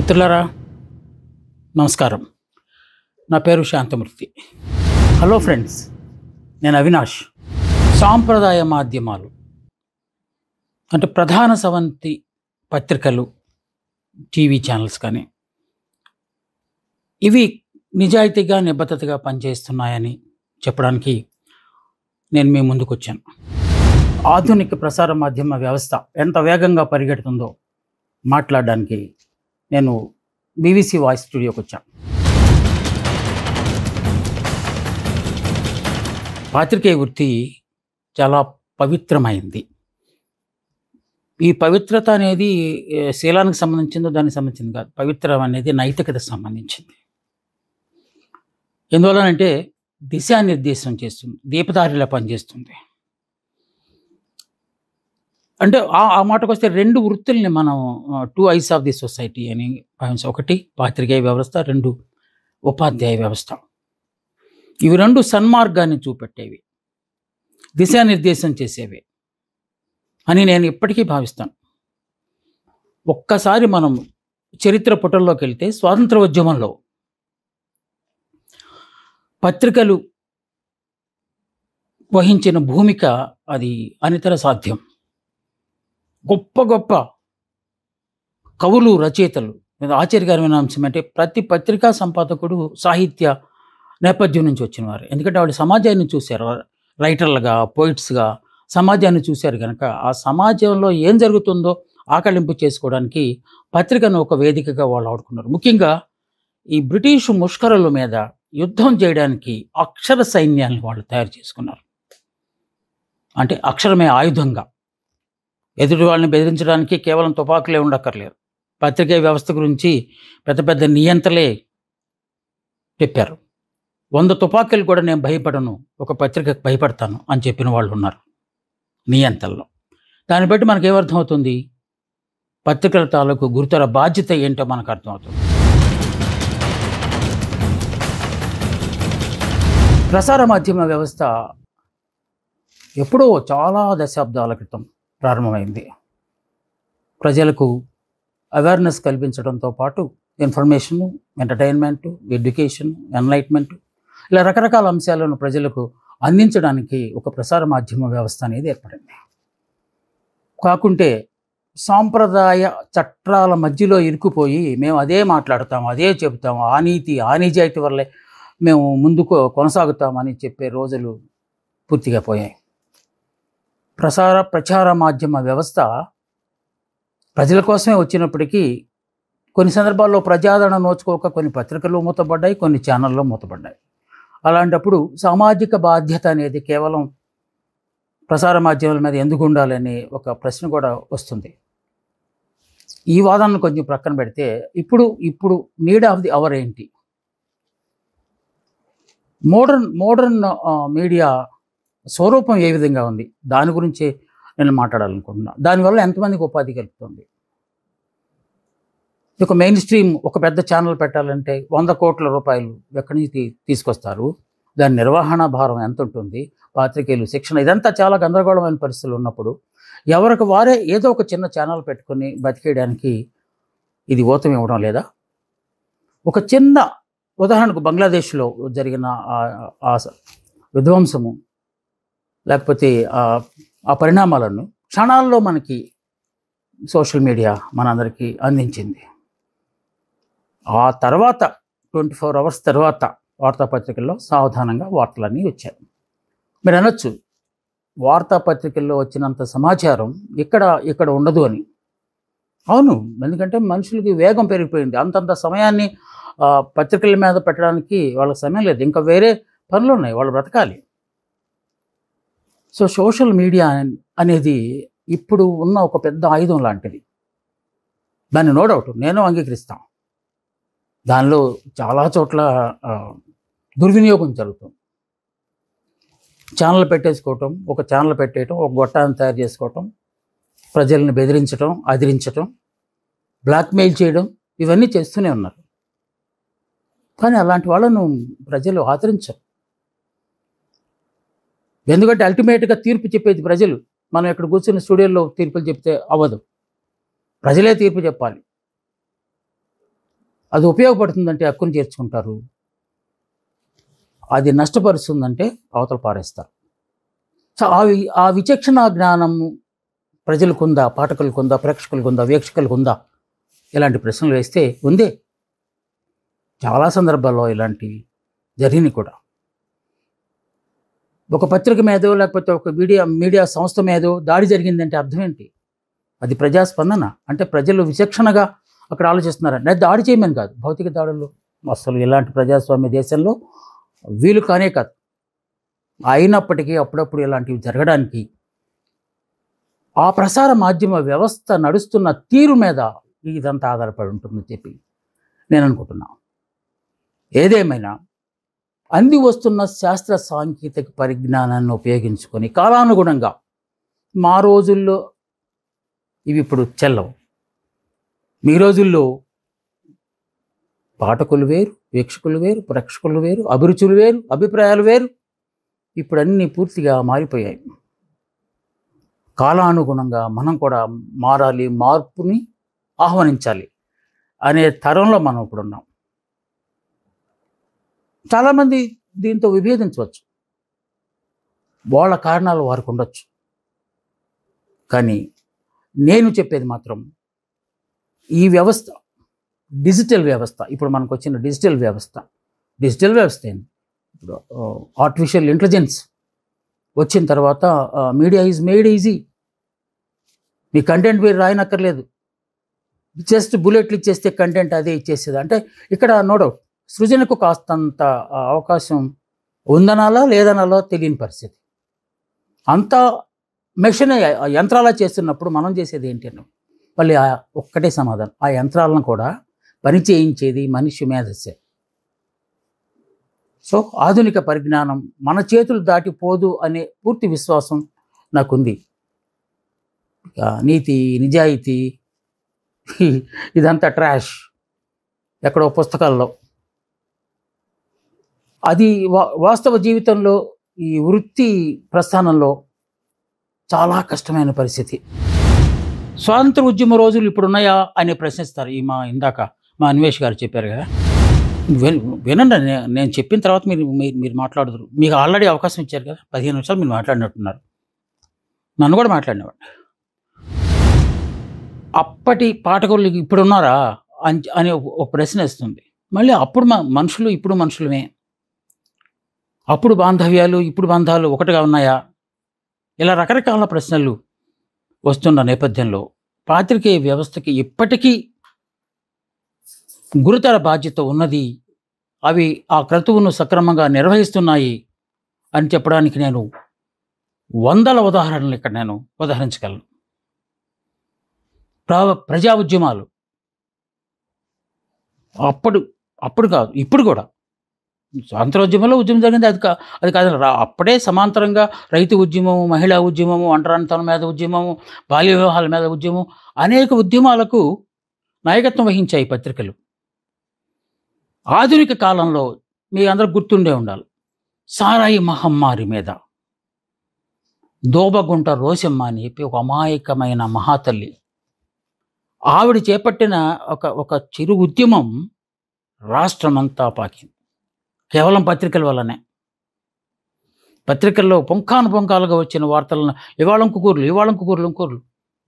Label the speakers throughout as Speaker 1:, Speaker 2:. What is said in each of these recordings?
Speaker 1: మిత్రులారా నమస్కారం. నా పేరు శాంతమూర్తి. హలో ఫ్రెండ్స్, నేను అవినాష్. సాంప్రదాయ మాధ్యమాలు అంటే ప్రధాన సవంతి పత్రికలు, టీవీ ఛానల్స్ కానీ ఇవి నిజాయితీగా నిబద్ధతగా పనిచేస్తున్నాయని చెప్పడానికి నేను మీ ముందుకు వచ్చాను. ఆధునిక ప్రసార మాధ్యమ వ్యవస్థ ఎంత వేగంగా పరిగెడుతుందో మాట్లాడడానికి నేను బీబీసీ వాయిస్ స్టూడియోకి వచ్చాను. పాత్రికేయ వృత్తి చాలా పవిత్రమైంది. ఈ పవిత్రత అనేది శీలానికి సంబంధించిందో దానికి సంబంధించింది కాదు. పవిత్రం అనేది నైతికతకు సంబంధించింది. ఎందువలనంటే దిశానిర్దేశం చేస్తుంది, దీపదారిలా పనిచేస్తుంది. అంటే ఆ మాటకు వస్తే రెండు వృత్తుల్ని మనం two eyes of the society అని భావించాం. ఒకటి పాత్రికేయ వ్యవస్థ, రెండు ఉపాధ్యాయ వ్యవస్థ. ఇవి రెండు సన్మార్గాన్ని చూపెట్టేవి, దిశానిర్దేశం చేసేవి అని నేను ఇప్పటికీ భావిస్తాను. ఒక్కసారి మనం చరిత్ర పుటల్లోకి వెళ్తే స్వాతంత్ర ఉద్యమంలో పత్రికలు వహించిన భూమిక అది అనితర సాధ్యం. గొప్ప గొప్ప కవులు, రచయితలు, ఆశ్చర్యకరమైన అంశం అంటే ప్రతి పత్రికా సంపాదకుడు సాహిత్య నేపథ్యం నుంచి వచ్చినవారు. ఎందుకంటే వాళ్ళు సమాజాన్ని చూశారు, రైటర్లుగా, పోయిట్స్గా సమాజాన్ని చూశారు కనుక ఆ సమాజంలో ఏం జరుగుతుందో ఆకళింపు చేసుకోవడానికి పత్రికను ఒక వేదికగా వాళ్ళు ఆడుకున్నారు. ముఖ్యంగా ఈ బ్రిటిష్ ముష్కరుల మీద యుద్ధం చేయడానికి అక్షర సైన్యాన్ని వాళ్ళు తయారు చేసుకున్నారు. అంటే అక్షరమే ఆయుధంగా ఎదుటి వాళ్ళని బెదిరించడానికి కేవలం తుపాకులే ఉండక్కర్లేదు. పత్రికా వ్యవస్థ గురించి పెద్ద పెద్ద నియంతలే చెప్పారు. 100 తుపాకులు కూడా నేను భయపడను, ఒక పత్రికకు భయపడతాను అని చెప్పిన వాళ్ళు ఉన్నారు నియంతల్లో. దాన్ని బట్టి మనకు ఏమర్థమవుతుంది, పత్రికల తాలూకు గురుతర బాధ్యత ఏంటో మనకు అర్థమవుతుంది. ప్రసార మాధ్యమ వ్యవస్థ ఎప్పుడో చాలా దశాబ్దాల క్రితం ప్రారంభమైంది. ప్రజలకు అవేర్నెస్ కల్పించడంతో పాటు ఇన్ఫర్మేషను, ఎంటర్టైన్మెంటు, ఎడ్యుకేషన్, ఎన్లైట్మెంట్ ఇలా రకరకాల అంశాలను ప్రజలకు అందించడానికి ఒక ప్రసార మాధ్యమ వ్యవస్థ అనేది ఏర్పడింది. కాకుంటే సాంప్రదాయ చట్టాల మధ్యలో ఇరుక్కుపోయి మేము అదే మాట్లాడతాము, అదే చెబుతాము, ఆ నీతి ఆ నిజాయితీ వల్లే మేము ముందుకు కొనసాగుతామని చెప్పే రోజులు పూర్తిగా పోయాయి. ప్రచార మాధ్యమ వ్యవస్థ ప్రజల కోసమే వచ్చినప్పటికీ కొన్ని సందర్భాల్లో ప్రజాదరణ నోచుకోక కొన్ని పత్రికలు మూతపడ్డాయి, కొన్ని ఛానళ్ళు మూతపడ్డాయి. అలాంటప్పుడు సామాజిక బాధ్యత అనేది కేవలం ప్రసార మాధ్యమాల మీద ఎందుకు ఉండాలని ఒక ప్రశ్న కూడా వస్తుంది. ఈ వాదనను కొంచెం ప్రక్కన పెడితే ఇప్పుడు నీడ్ ఆఫ్ ది అవర్ ఏంటి? మోడర్న్ మీడియా స్వరూపం ఏ విధంగా ఉంది, దాని గురించి నేను మాట్లాడాలనుకుంటున్నా. దానివల్ల ఎంతమందికి ఉపాధి కలుగుతుంది? ఒక మెయిన్ స్ట్రీమ్ ఒక పెద్ద ఛానల్ పెట్టాలంటే 100 కోట్ల రూపాయలు ఎక్కడి నుంచి తీసుకొస్తారు? దాని నిర్వహణ భారం ఎంత ఉంటుంది? పాత్రికేయులు, శిక్షణ, ఇదంతా చాలా గందరగోళమైన పరిస్థితులు ఉన్నప్పుడు ఎవరికి వారే ఏదో ఒక చిన్న ఛానల్ పెట్టుకొని బతికేయడానికి ఇది ఊతం ఇవ్వడం లేదా? ఒక చిన్న ఉదాహరణకు బంగ్లాదేశ్లో జరిగిన ఆ విధ్వంసము లేకపోతే ఆ పరిణామాలను క్షణాల్లో మనకి సోషల్ మీడియా మనందరికీ అందించింది. ఆ తర్వాత 24 అవర్స్ తర్వాత వార్తాపత్రికల్లో సావధానంగా వార్తలన్నీ వచ్చాయి. మీరు అనొచ్చు, వార్తాపత్రికల్లో వచ్చినంత సమాచారం ఇక్కడ ఉండదు అని. అవును, ఎందుకంటే మనుషులకి వేగం పెరిగిపోయింది. అంతంత సమయాన్ని పత్రికల మీద పెట్టడానికి వాళ్ళకి సమయం లేదు, ఇంకా వేరే పనులు ఉన్నాయి, వాళ్ళు బ్రతకాలి. సో సోషల్ మీడియా అనేది ఇప్పుడు ఉన్న ఒక పెద్ద ఆయుధం లాంటిది. దాన్ని నో డౌట్ నేను అంగీకరిస్తాను. దానిలో చాలా చోట్ల దుర్వినియోగం జరుగుతుంది. ఛానల్ పెట్టేసుకోవటం, ఒక ఛానల్ పెట్టేయటం, ఒక గొట్టాన్ని తయారు చేసుకోవటం, ప్రజల్ని బెదిరించడం, అదిరించటం, బ్లాక్మెయిల్ చేయడం, ఇవన్నీ చేస్తూనే ఉన్నారు. కానీ అలాంటి వాళ్ళను ప్రజలు ఆదరించరు. ఎందుకంటే అల్టిమేట్గా తీర్పు చెప్పేది ప్రజలు. మనం ఇక్కడ కూర్చుని స్టూడియోలో తీర్పులు చెప్తే అవ్వదు, ప్రజలే తీర్పు చెప్పాలి. అది ఉపయోగపడుతుందంటే హక్కును చేర్చుకుంటారు, అది నష్టపరుస్తుందంటే అవతల పారేస్తారు. సో ఆ విచక్షణ జ్ఞానము ప్రజలకుందా, పాఠకులకుందా, ప్రేక్షకులకుందా, వీక్షకులకుందా? ఇలాంటి ప్రశ్నలు వేస్తే ఉందే. చాలా సందర్భాల్లో ఇలాంటివి జరిగినాయి కూడా. ఒక పత్రిక మీదో లేకపోతే ఒక మీడియా సంస్థ మీదో దాడి జరిగిందంటే అర్థం ఏంటి? అది ప్రజాస్పందన. అంటే ప్రజలు విచక్షణగా అక్కడ ఆలోచిస్తున్నారంటే దాడి చేయమని కాదు. భౌతిక దాడులు అసలు ఇలాంటి ప్రజాస్వామ్య దేశంలో వీలు కానే కాదు. అయినప్పటికీ అప్పుడప్పుడు ఇలాంటివి జరగడానికి ఆ ప్రసార మాధ్యమ వ్యవస్థ నడుస్తున్న తీరు మీద ఇదంతా ఆధారపడి ఉంటుందని చెప్పి నేను అనుకుంటున్నాను. ఏదేమైనా అంది వస్తున్న శాస్త్ర సాంకేతిక పరిజ్ఞానాన్ని ఉపయోగించుకొని కాలానుగుణంగా మా రోజుల్లో ఇవి ఇప్పుడు చెల్లవు. మీ రోజుల్లో పాఠకులు వేరు, వీక్షకులు వేరు, ప్రేక్షకులు వేరు, అభిరుచులు వేరు, అభిప్రాయాలు వేరు. ఇప్పుడు అన్నీ పూర్తిగా మారిపోయాయి. కాలానుగుణంగా మనం కూడా మారాలి, మార్పుని ఆహ్వానించాలి అనే తరంలో మనం ఇప్పుడున్నాం. చాలామంది దీంతో విభేదించవచ్చు, వాళ్ళ కారణాలు వారికి ఉండొచ్చు. కానీ నేను చెప్పేది మాత్రం ఈ వ్యవస్థ, డిజిటల్ వ్యవస్థ, ఇప్పుడు మనకు వచ్చిన డిజిటల్ వ్యవస్థ ఏంది? ఇప్పుడు ఆర్టిఫిషియల్ ఇంటెలిజెన్స్ వచ్చిన తర్వాత media is made easy. Me content మీరు రాయనక్కర్లేదు, జస్ట్ బుల్లెట్లు ఇచ్చేస్తే కంటెంట్ అదే ఇచ్చేసేది. అంటే ఇక్కడ నో డౌట్ సృజనకు కాస్తంత అవకాశం ఉందనాలా లేదనాలో తెలియని పరిస్థితి. అంతా మెషిన్ యంత్రాలా చేస్తున్నప్పుడు మనం చేసేది ఏంటి అని మళ్ళీ ఒక్కటే సమాధానం, ఆ యంత్రాలను కూడా పని చేయించేది మనిషి మేధస్సే. సో ఆధునిక పరిజ్ఞానం మన చేతులు దాటిపోదు అనే పూర్తి విశ్వాసం నాకుంది. నీతి, నిజాయితీ ఇదంతా ట్రాష్ ఎక్కడో పుస్తకాల్లో. అది వాస్తవ జీవితంలో ఈ వృత్తి ప్రస్థానంలో చాలా కష్టమైన పరిస్థితి. స్వాతంత్ర ఉద్యమ రోజులు ఇప్పుడున్నాయా అని ప్రశ్నిస్తారు. ఇందాక మా అన్వేష్ గారు చెప్పారు కదా, వినండి. నేను చెప్పిన తర్వాత మీరు మాట్లాడుతారు. మీకు ఆల్రెడీ అవకాశం ఇచ్చారు కదా, 15 నిమిషాలు మీరు మాట్లాడినట్టున్నారు. నన్ను కూడా మాట్లాడినవాడు. అప్పటి పాఠకులు ఇప్పుడున్నారా అని ఒక ప్రశ్న వేస్తుంది. మళ్ళీ అప్పుడు మనుషులు ఇప్పుడు మనుషులమే. అప్పుడు బాంధవ్యాలు ఇప్పుడు బంధాలు ఒకటిగా ఉన్నాయా? ఇలా రకరకాల ప్రశ్నలు వస్తున్న నేపథ్యంలో పాత్రికేయ వ్యవస్థకి ఇప్పటికీ గురుతర బాధ్యత ఉన్నది. అవి ఆ క్రతువును సక్రమంగా నిర్వహిస్తున్నాయి అని చెప్పడానికి నేను వందల ఉదాహరణలు ఇక్కడ నేను ఉదాహరించగలను. ప్రజా ఉద్యమాలు అప్పుడు కాదు, ఇప్పుడు కూడా స్వాతంత్రోద్యమంలో ఉద్యమం జరిగింది. అది కాదు, అప్పుడే సమాంతరంగా రైతు ఉద్యమము, మహిళా ఉద్యమము, ఒంటరితనం మీద ఉద్యమము, బాల్య వివాహాల మీద ఉద్యమం, అనేక ఉద్యమాలకు నాయకత్వం వహించాయి పత్రికలు. ఆధునిక కాలంలో మీ అందరికి గుర్తుండే ఉండాలి, సారాయి మహమ్మారి మీద దోబగుంట రోశమ్మ అని చెప్పి ఒక అమాయకమైన మహాతల్లి, ఆవిడ చేపట్టిన ఒక చిరు ఉద్యమం రాష్ట్రమంతా పాకింది. కేవలం పత్రికల వల్లనే. పత్రికల్లో పుంఖానుపుంఖాలుగా వచ్చిన వార్తలను ఇవాళ ఇంకొకూర్లు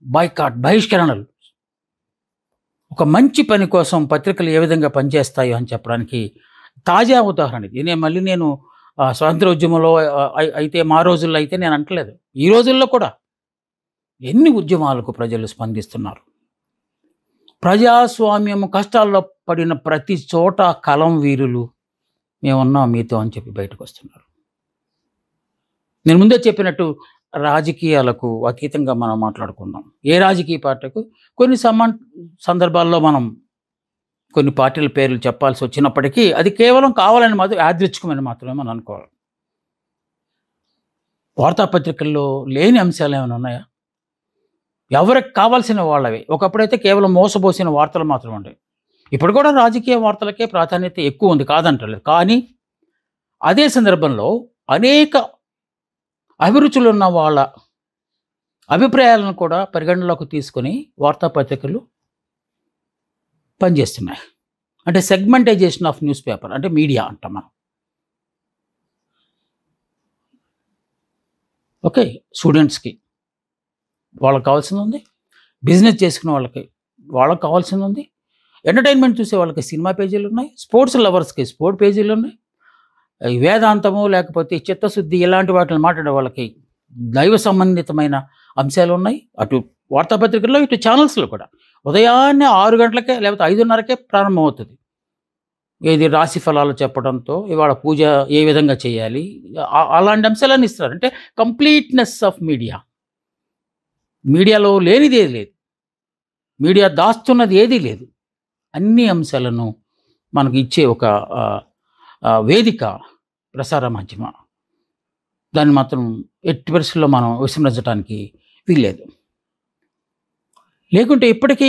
Speaker 1: బాయ్కాట్, బహిష్కరణలు. ఒక మంచి పని కోసం పత్రికలు ఏ విధంగా పనిచేస్తాయో అని చెప్పడానికి తాజా ఉదాహరణ ఇది. నేను స్వాతంత్రోద్యమంలో అయితే మా రోజుల్లో అయితే నేను అంటలేదు, ఈ రోజుల్లో కూడా ఎన్ని ఉద్యమాలకు ప్రజలు స్పందిస్తున్నారు. ప్రజాస్వామ్యము కష్టాల్లో పడిన ప్రతి చోట కలం వీరులు మేమున్నాం మీతో అని చెప్పి బయటకు వస్తున్నారు. నేను ముందే చెప్పినట్టు రాజకీయాలకు అతీతంగా మనం మాట్లాడుకుందాం. ఏ రాజకీయ పార్టీకు కొన్ని సందర్భాల్లో మనం కొన్ని పార్టీల పేర్లు చెప్పాల్సి వచ్చినప్పటికీ అది కేవలం కావాలని మాత్రం యాదృచ్ఛికమని మాత్రమే మనం అనుకోవాలి. వార్తాపత్రికల్లో లేని అంశాలు ఏమైనా ఉన్నాయా? ఎవరికి కావాల్సిన వాళ్ళవి. ఒకప్పుడైతే కేవలం మోసపోసిన వార్తలు మాత్రం ఉండేవి. ఇప్పుడు కూడా రాజకీయ వార్తలకే ప్రాధాన్యత ఎక్కువ ఉంది, కాదంటలేదు. కానీ అదే సందర్భంలో అనేక అభిరుచులున్న వాళ్ళ అభిప్రాయాలను కూడా పరిగణనలోకి తీసుకొని వార్తాపత్రికలు పనిచేస్తున్నాయి. అంటే సెగ్మెంటైజేషన్ ఆఫ్ న్యూస్ పేపర్ అంటే మీడియా అంటాం మనం. ఓకే, స్టూడెంట్స్కి వాళ్ళకి కావాల్సింది ఉంది, బిజినెస్ చేసుకునే వాళ్ళకి కావాల్సింది ఉంది, ఎంటర్టైన్మెంట్ చూసే వాళ్ళకి సినిమా పేజీలు ఉన్నాయి, స్పోర్ట్స్ లవర్స్కి స్పోర్ట్ పేజీలు ఉన్నాయి, ఈ వేదాంతము లేకపోతే చిత్తశుద్ధి ఇలాంటి వాటిని మాట్లాడే వాళ్ళకి దైవ సంబంధితమైన అంశాలు ఉన్నాయి. అటు వార్తాపత్రికల్లో ఇటు ఛానల్స్లో కూడా ఉదయాన్నే 6 గంటలకే లేకపోతే 5:30కే ప్రారంభమవుతుంది. ఏది రాశి ఫలాలు చెప్పడంతో ఇవాళ పూజ ఏ విధంగా చేయాలి అలాంటి అంశాలన్నీ ఇస్తారు. అంటే కంప్లీట్నెస్ ఆఫ్ మీడియా. మీడియాలో లేనిది ఏది లేదు, మీడియా దాస్తున్నది ఏదీ లేదు. అన్ని అంశాలను మనకు ఇచ్చే ఒక వేదిక ప్రసార మాధ్యమ. దాన్ని మాత్రం ఎట్టి పరిస్థితుల్లో మనం విస్మరించడానికి వీల్లేదు. లేకుంటే ఇప్పటికీ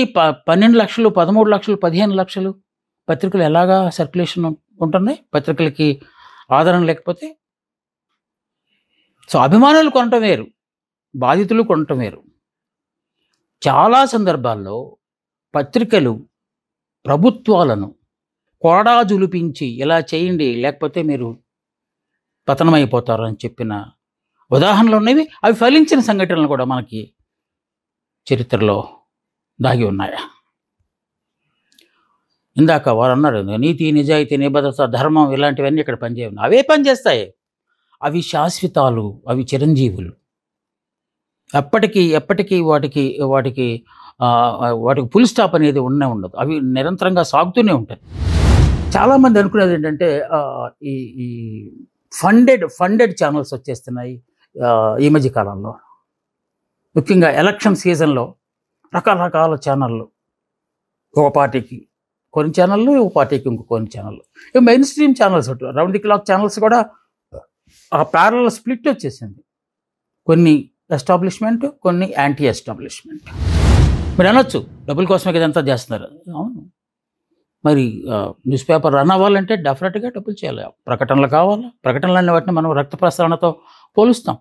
Speaker 1: 12 లక్షలు 13 లక్షలు 15 లక్షలు పత్రికలు ఎలాగా సర్క్యులేషన్ ఉంటున్నాయి పత్రికలకి ఆదరణ లేకపోతే. సో అభిమానులు కొనటం వేరు, బాధితులు కొనటం వేరు. చాలా సందర్భాల్లో పత్రికలు ప్రభుత్వాలను కొరడా జులిపించి ఇలా చేయండి లేకపోతే మీరు పతనమైపోతారు అని చెప్పిన ఉదాహరణలు ఉన్నవి. అవి ఫలించిన సంఘటనలు కూడా మనకి చరిత్రలో దాగి ఉన్నాయి. ఇందాక వారు అన్నారు నీతి, నిజాయితీ, నిబద్ధత, ధర్మం ఇలాంటివన్నీ ఇక్కడ పనిచేయవు. అవే పనిచేస్తాయి, అవి శాశ్వతాలు, అవి చిరంజీవులు. ఎప్పటికీ వాటికి ఫుల్ స్టాప్ అనేది ఉండదు. అవి నిరంతరంగా సాగుతూనే ఉంటాయి. చాలామంది అనుకునేది ఏంటంటే ఈ ఫండెడ్ ఛానల్స్ వచ్చేస్తున్నాయి ఈ మధ్య కాలంలో. ముఖ్యంగా ఎలక్షన్ సీజన్లో రకరకాల ఛానళ్ళు, ఒక పార్టీకి కొన్ని ఛానళ్ళు, ఒక పార్టీకి కొన్ని ఛానళ్ళు. ఇక main stream channels round the clock channels కూడా ఆ ప్యారలల్ స్ప్లిట్ వచ్చేసింది. కొన్ని ఎస్టాబ్లిష్మెంట్, కొన్ని యాంటీ ఎస్టాబ్లిష్మెంట్. మీరు అనొచ్చు డబ్బుల కోసమే ఇదంతా చేస్తున్నారు. అవును, మరి న్యూస్ పేపర్ రన్ అవ్వాలంటే డెఫినెట్గా డబ్బులు చేయాలి, ప్రకటనలు కావాలి. ప్రకటనలు అనే వాటిని మనం రక్త ప్రసరణతో పోలుస్తాం.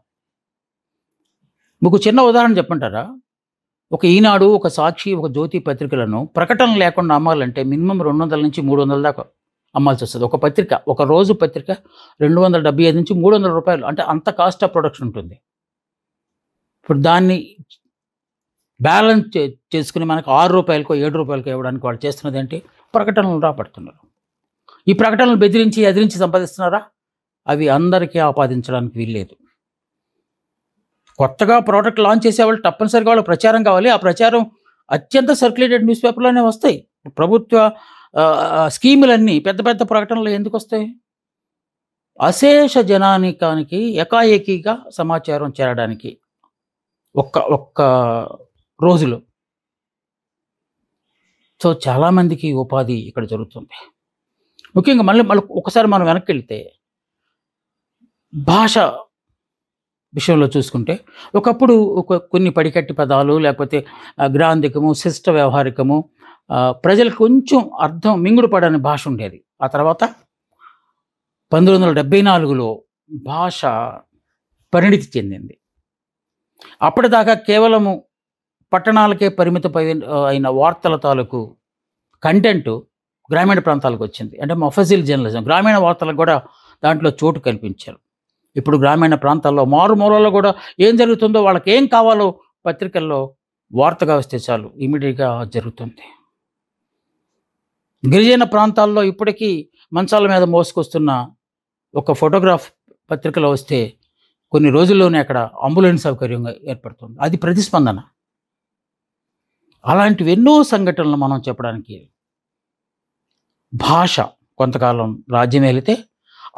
Speaker 1: మీకు చిన్న ఉదాహరణ చెప్పంటారా? ఒక ఈనాడు, ఒక సాక్షి, ఒక జ్యోతి పత్రికలను ప్రకటన లేకుండా అమ్మాలంటే మినిమం 200 నుంచి 300 దాకా అమ్మాల్సి వస్తుంది. ఒక పత్రిక, ఒక రోజు పత్రిక 275 నుంచి 300 రూపాయలు, అంటే అంత కాస్ట్ ఆఫ్ ప్రొడక్షన్ ఉంటుంది. ఇప్పుడు దాన్ని బ్యాలెన్స్ చేసుకుని మనకు 6 రూపాయలకో 7 రూపాయలకో ఇవ్వడానికి వాళ్ళు చేస్తున్నది ఏంటి? ప్రకటనలు రాబడుతున్నారు. ఈ ప్రకటనలు బెదిరించి ఎదిరించి సంపాదిస్తున్నారా? అవి అందరికీ ఆపాదించడానికి వీల్లేదు. కొత్తగా ప్రోడక్ట్ లాంచ్ చేసేవాళ్ళు తప్పనిసరిగా వాళ్ళు ప్రచారం కావాలి. ఆ ప్రచారం అత్యంత సర్క్యులేటెడ్ న్యూస్ పేపర్లోనే వస్తాయి. ప్రభుత్వ స్కీములన్నీ పెద్ద పెద్ద ప్రకటనలు ఎందుకు వస్తాయి? అశేష జనానికానికి ఏకాఏకీగా సమాచారం చేరడానికి ఒక్క రోజులో. సో చాలామందికి ఉపాధి ఇక్కడ జరుగుతుంది. ముఖ్యంగా మళ్ళీ ఒకసారి మనం వెనక్కి వెళ్తే భాష విషయంలో చూసుకుంటే ఒకప్పుడు కొన్ని పడికట్టి పదాలు లేకపోతే గ్రాంధికము, శిష్ట వ్యవహారికము, ప్రజలకు కొంచెం అర్థం మింగుడు పడని భాష ఉండేది. ఆ తర్వాత 1974లో భాష పరిణితి చెందింది. అప్పటిదాకా కేవలము పట్టణాలకే అయిన వార్తల తాలూకు కంటెంట్ గ్రామీణ ప్రాంతాలకు వచ్చింది. అంటే మొఫజిల్ జర్నలిజం, గ్రామీణ వార్తలకు కూడా దాంట్లో చోటు కల్పించారు. ఇప్పుడు గ్రామీణ ప్రాంతాల్లో మారుమూలలో కూడా ఏం జరుగుతుందో, వాళ్ళకి ఏం కావాలో పత్రికల్లో వార్తగా వస్తే చాలు, ఇమీడియట్గా జరుగుతుంది. గిరిజన ప్రాంతాల్లో ఇప్పటికీ మంచాల మీద మోసుకొస్తున్న ఒక ఫోటోగ్రాఫ్ పత్రికలో వస్తే కొన్ని రోజుల్లోనే అక్కడ అంబులెన్స్ సౌకర్యంగా ఏర్పడుతుంది. అది ప్రతిస్పందన. అలాంటివి ఎన్నో సంఘటనలు మనం చెప్పడానికి. భాష కొంతకాలం రాజ్యం వెళితే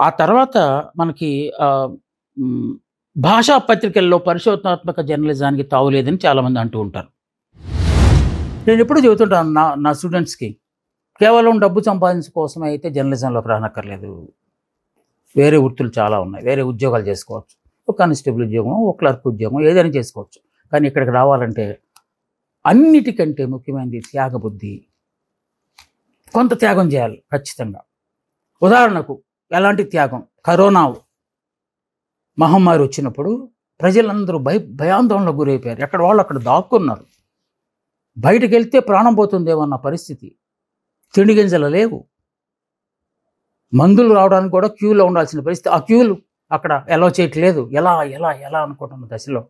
Speaker 1: ఆ తర్వాత మనకి భాషా పత్రికల్లో పరిశోధనాత్మక జర్నలిజానికి తావులేదని చాలామంది అంటూ ఉంటారు. నేను ఎప్పుడు చెబుతుంటాను నా స్టూడెంట్స్కి, కేవలం డబ్బు సంపాదించడం కోసమే అయితే జర్నలిజంలోకి రానక్కర్లేదు. వేరే వృత్తులు చాలా ఉన్నాయి, వేరే ఉద్యోగాలు చేసుకోవచ్చు. ఒక కానిస్టేబుల్ ఉద్యోగం, ఒక క్లర్క్ ఉద్యోగం, ఏదైనా చేసుకోవచ్చు. కానీ ఇక్కడికి రావాలంటే అన్నిటికంటే ముఖ్యమైనది త్యాగబుద్ధి. కొంత త్యాగం చేయాలి ఖచ్చితంగా. ఉదాహరణకు ఎలాంటి త్యాగం? కరోనా మహమ్మారి వచ్చినప్పుడు ప్రజలందరూ భయాందోళనకు గురైపోయారు. ఎక్కడ వాళ్ళు అక్కడ దాక్కున్నారు. బయటకు వెళ్తే ప్రాణం పోతుందేమన్న పరిస్థితి. తిండి గింజలు లేవు, మందులు రావడానికి కూడా క్యూలో ఉండాల్సిన పరిస్థితి. ఆ క్యూలు అక్కడ అలౌ చేయట్లేదు. ఎలా ఎలా ఎలా అనుకుంటున్న దశలో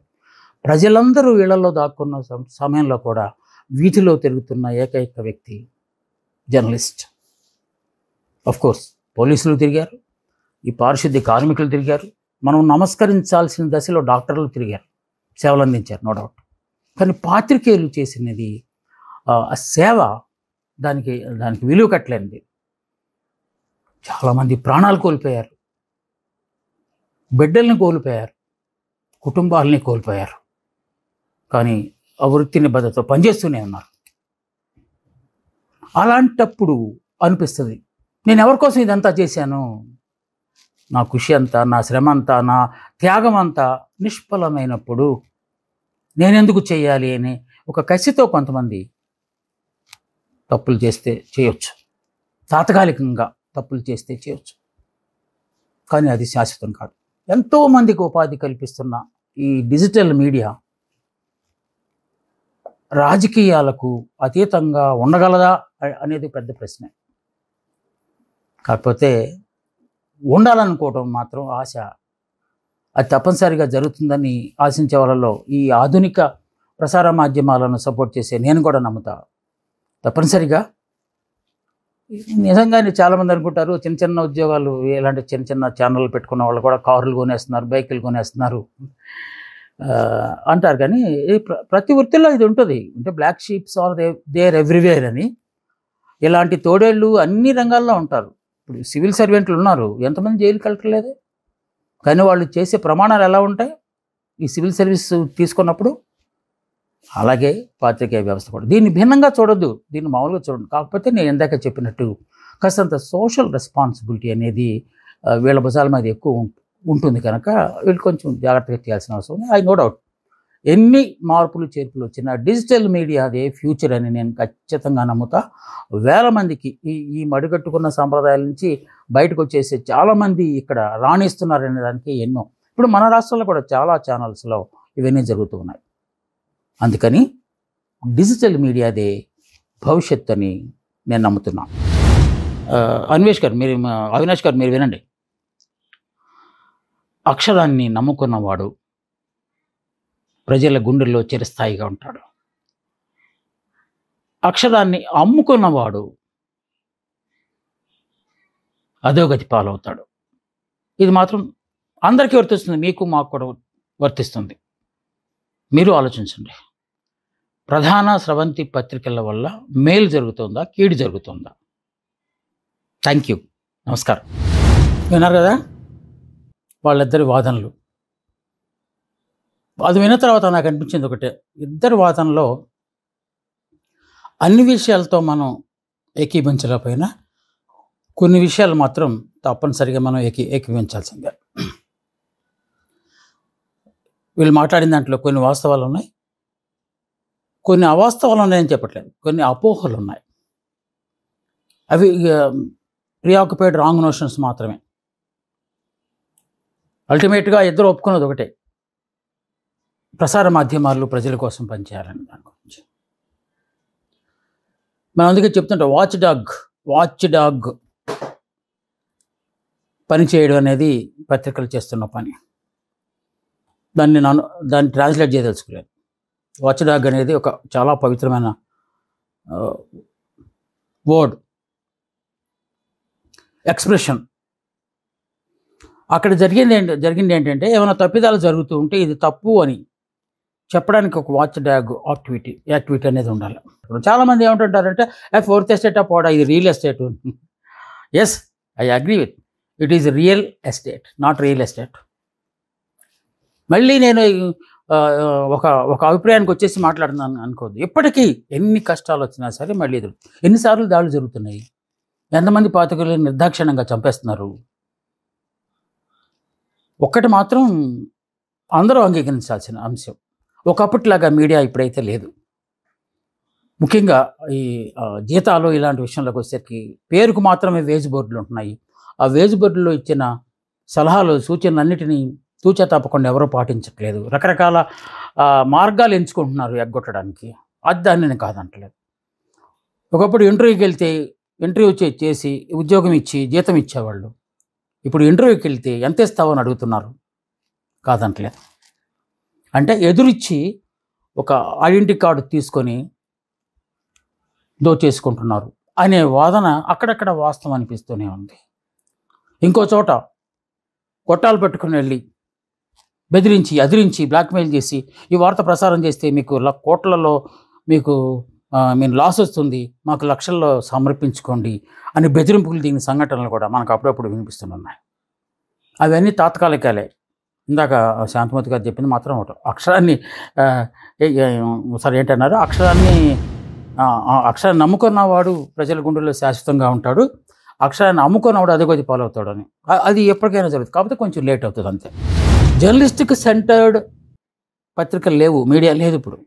Speaker 1: ప్రజలందరూ ఇళ్లలో దాక్కున్న సమయంలో కూడా వీధిలో తిరుగుతున్న ఏకైక వ్యక్తి జర్నలిస్ట్. కోర్స్ పోలీసులు తిరిగారు, ఈ పారిశుద్ధ్య కార్మికులు తిరిగారు, మనం నమస్కరించాల్సిన దశలో డాక్టర్లు తిరిగారు, సేవలు అందించారు, నో డౌట్. కానీ పాత్రికేయులు చేసినది ఆ సేవ, దానికి విలువ కట్టలేనిది. చాలామంది ప్రాణాలు కోల్పోయారు, బిడ్డల్ని కోల్పోయారు, కుటుంబాలని కోల్పోయారు. కానీ ఆ వృత్తి నిబద్ధతతో పనిచేస్తూనే ఉన్నారు. అలాంటప్పుడు అనిపిస్తుంది, నేను ఎవరి కోసం ఇదంతా చేశాను, నా కృషి అంతా, నా శ్రమ అంతా, నా త్యాగం అంతా నిష్ఫలమైనప్పుడు నేనెందుకు చేయాలి అని ఒక కసితో కొంతమంది తప్పులు చేస్తే చేయొచ్చు, తాత్కాలికంగా తప్పులు చేస్తే చేయొచ్చు. కానీ అది శాశ్వతం కాదు. ఎంతోమందికి ఉపాధి కల్పిస్తున్న ఈ డిజిటల్ మీడియా రాజకీయాలకు అతీతంగా ఉండగలదా అనేది పెద్ద ప్రశ్న. కాకపోతే ఉండాలనుకోవటం మాత్రం ఆశ, అది తప్పనిసరిగా జరుగుతుందని ఆశించే వాళ్ళలో ఈ ఆధునిక ప్రసార మాధ్యమాలను సపోర్ట్ చేసే నేను కూడా నమ్ముతా. తప్పనిసరిగా నిజంగానే చాలామంది అనుకుంటారు చిన్న చిన్న ఉద్యోగాలు, ఇలాంటి చిన్న చిన్న ఛానళ్ళు పెట్టుకున్న వాళ్ళు కూడా కార్లు కొనేస్తున్నారు, బైకులు కొనేస్తున్నారు అంటారు. కానీ ప్రతి వృత్తిలో ఇది ఉంటుంది. అంటే black sheeps are there everywhere అని. ఇలాంటి తోడేళ్ళు అన్ని రంగాల్లో ఉంటారు. ఇప్పుడు సివిల్ సర్వెంట్లు ఉన్నారు, ఎంతమంది జైలుకి వెళ్ళట్లేదు. కానీ వాళ్ళు చేసే ప్రమాణాలు ఎలా ఉంటాయి ఈ సివిల్ సర్వీస్ తీసుకున్నప్పుడు? అలాగే పాత్రికేయ వ్యవస్థ కూడా. దీన్ని భిన్నంగా చూడొద్దు, దీన్ని మామూలుగా చూడండి. కాకపోతే నేను ఇందాక చెప్పినట్టు కాస్తంత సోషల్ రెస్పాన్సిబిలిటీ అనేది వీళ్ళ భుజాల మీద ఎక్కువ ఉంటుంది కనుక వీళ్ళు కొంచెం జాగ్రత్తగా చేయాల్సిన అవసరం ఉంది. ఐ నో డౌట్ ఎన్ని మార్పులు చేర్పులు వచ్చినా డిజిటల్ మీడియా అదే ఫ్యూచర్ అని నేను ఖచ్చితంగా నమ్ముతా. వేల మందికి ఈ మడిగట్టుకున్న సాంప్రదాయాల నుంచి బయటకు వచ్చేసి చాలామంది ఇక్కడ రాణిస్తున్నారనే దానికి ఎన్నో. ఇప్పుడు మన రాష్ట్రంలో కూడా చాలా ఛానల్స్లో ఇవన్నీ జరుగుతూ ఉన్నాయి. అందుకని డిజిటల్ మీడియాదే భవిష్యత్తు అని నేను నమ్ముతున్నా. అవినాష్ గారు మీరు వినండి. అక్షరాన్ని నమ్ముకున్నవాడు ప్రజల గుండెల్లో చిరస్థాయిగా ఉంటాడు. అక్షరాన్ని అమ్ముకున్నవాడు అధోగతి పాలవుతాడు. ఇది మాత్రం అందరికీ వర్తిస్తుంది, మీకు మాకు కూడా వర్తిస్తుంది. మీరు ఆలోచించండి. ప్రధాన స్రవంతి పత్రికల వల్ల మేలు జరుగుతుందా, కీడు జరుగుతుందా? థ్యాంక్ యూ, నమస్కారం. విన్నారు కదా వాళ్ళిద్దరి వాదనలు. అది విన్న తర్వాత నాకు అనిపించింది ఒకటే, ఇద్దరి వాదనలో అన్ని విషయాలతో మనం ఏకీభించలేకపోయినా కొన్ని విషయాలు మాత్రం తప్పనిసరిగా మనం ఏకీభించాల్సిందే. వీళ్ళు మాట్లాడిన దాంట్లో కొన్ని వాస్తవాలు ఉన్నాయి, కొన్ని అవాస్తవాలు ఉన్నాయని చెప్పట్లేదు, కొన్ని అపోహలు ఉన్నాయి. అవి ప్రియాక్యుపైడ్ రాంగ్ నోషన్స్ మాత్రమే. అల్టిమేట్గా ఇద్దరు ఒప్పుకున్నది ఒకటే, ప్రసార మాధ్యమాలు ప్రజల కోసం పనిచేయాలని. దాని గురించి మనం అందుకే చెప్తుంటాం, వాచ్ డాగ్ పని చేయడం అనేది పత్రికలు చేస్తున్న పని. దాన్ని ట్రాన్స్లేట్ చేయదలుచుకోలేదు. వాచ్ డాగ్ అనేది ఒక చాలా పవిత్రమైన వర్డ్, ఎక్స్ప్రెషన్. అక్కడ జరిగింది ఏంటంటే ఏమైనా తప్పిదాలు జరుగుతూ ఉంటే ఇది తప్పు అని చెప్పడానికి ఒక వాచ్ డాగ్ యాక్టివిటీ అనేది ఉండాలి. చాలామంది ఏమంటుంటారంటే ఫోర్త్ ఎస్టేట్ పోడా, ఇది real estate. Yes, I agree with it is real estate, not real estate. మళ్ళీ నేను ఒక అభిప్రాయానికి వచ్చేసి మాట్లాడుతున్నాను అనుకోవద్దు. ఇప్పటికీ ఎన్ని కష్టాలు వచ్చినా సరే మళ్ళీ ఎన్నిసార్లు దాడులు జరుగుతున్నాయి, ఎంతమంది పాత్రికేయులను నిర్దాక్షిణ్యంగా చంపేస్తున్నారు. ఒక్కటి మాత్రం అందరూ అంగీకరించాల్సిన అంశం, ఒకప్పటిలాగా మీడియా ఇప్పుడైతే లేదు. ముఖ్యంగా ఈ జీతాలు ఇలాంటి విషయంలోకి వచ్చేసరికి పేరుకు మాత్రమే వేజ్ బోర్డులు ఉంటున్నాయి. ఆ వేజ్ బోర్డులో ఇచ్చిన సలహాలు, సూచనలన్నిటినీ తూచా తప్పకుండా ఎవరూ పాటించట్లేదు. రకరకాల మార్గాలు ఎంచుకుంటున్నారు ఎగ్గొట్టడానికి. అది దాన్ని నేను కాదంటలేదు. ఒకప్పుడు ఇంటర్వ్యూకి వెళ్తే ఇంటర్వ్యూ చేసి ఉద్యోగం ఇచ్చి జీతం ఇచ్చేవాళ్ళు. ఇప్పుడు ఇంటర్వ్యూకి వెళ్తే ఎంత ఇస్తావు అని అడుగుతున్నారు. కాదంటలేదు. అంటే ఎదురిచ్చి ఒక ఐడెంటిటీ కార్డు తీసుకొని దోచేసుకుంటున్నారు అనే వాదన అక్కడక్కడ వాస్తవం అనిపిస్తూనే ఉంది. ఇంకో చోట కొట్టాలు పెట్టుకుని వెళ్ళి బెదిరించి అదిరించి బ్లాక్మెయిల్ చేసి ఈ వార్త ప్రసారం చేస్తే మీకు కోట్లలో మీకు మీరు లాస్ వస్తుంది, మాకు లక్షల్లో సమర్పించుకోండి అని బెదిరింపులు దిగిన సంఘటనలు కూడా మనకు అప్పుడప్పుడు వినిపిస్తున్నాయి. అవన్నీ తాత్కాలికాలే. ఇందాక శాంతమూర్తి గారు చెప్పింది మాత్రం ఒకటి, అక్షరాన్ని సరే ఏంటన్నారు, అక్షరాన్ని నమ్ముకున్నవాడు ప్రజల గుండెల్లో శాశ్వతంగా ఉంటాడు, అక్షరాన్ని అమ్ముకున్నవాడు అదిగోది పాలవుతాడు అని. అది ఎప్పటికైనా జరుగుతుంది, కాకపోతే కొంచెం లేట్ అవుతుంది అంతే. జర్నలిస్టిక్ సెంటర్డ్ పత్రికలు లేవు, మీడియా లేదు ఇప్పుడు.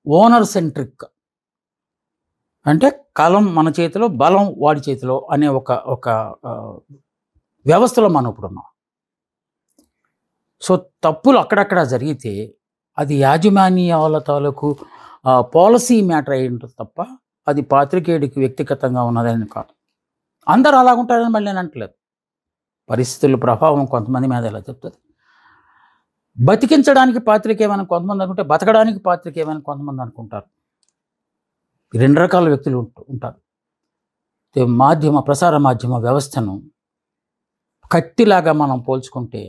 Speaker 1: ఓనర్ సెంట్రిక్, అంటే కాలం మన చేతిలో, బలం వాడి చేతిలో అనే ఒక వ్యవస్థలో మనం ఇప్పుడు ఉన్నాం. సో తప్పులు అక్కడక్కడ జరిగితే అది యాజమాన్యాల తాలూకు పాలసీ మ్యాటర్ అయి ఉంటుంది తప్ప అది పాత్రికేయుడికి వ్యక్తిగతంగా ఉన్నదని కాదు. అందరూ అలాగుంటారని మళ్ళీ నేను అంటలేదు. పరిస్థితుల ప్రభావం కొంతమంది మీద ఎలా చెప్తుంది. బతికించడానికి పాత్రికేయమని కొంతమంది అనుకుంటే, బతకడానికి పాత్రికేయమని కొంతమంది అనుకుంటారు. రెండు రకాల వ్యక్తులు ఉంటారు. ప్రసార మాధ్యమ వ్యవస్థను కత్తిలాగా మనం పోల్చుకుంటే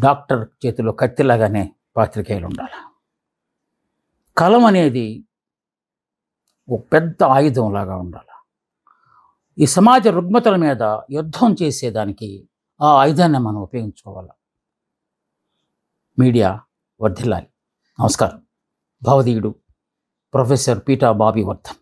Speaker 1: డాక్టర్ చేతిలో కత్తిలాగానే పాత్రికేయులు ఉండాలి. కలం అనేది ఒక పెద్ద ఆయుధంలాగా ఉండాలి. ఈ సమాజ రుగ్మతల మీద యుద్ధం చేసేదానికి ఆ ఆయుధాన్ని మనం ఉపయోగించుకోవాలి. మీడియా వర్ధిల్లాలి. నమస్కారం. భావధీయుడు ప్రొఫెసర్ పీటా బాబీ వర్ధన్.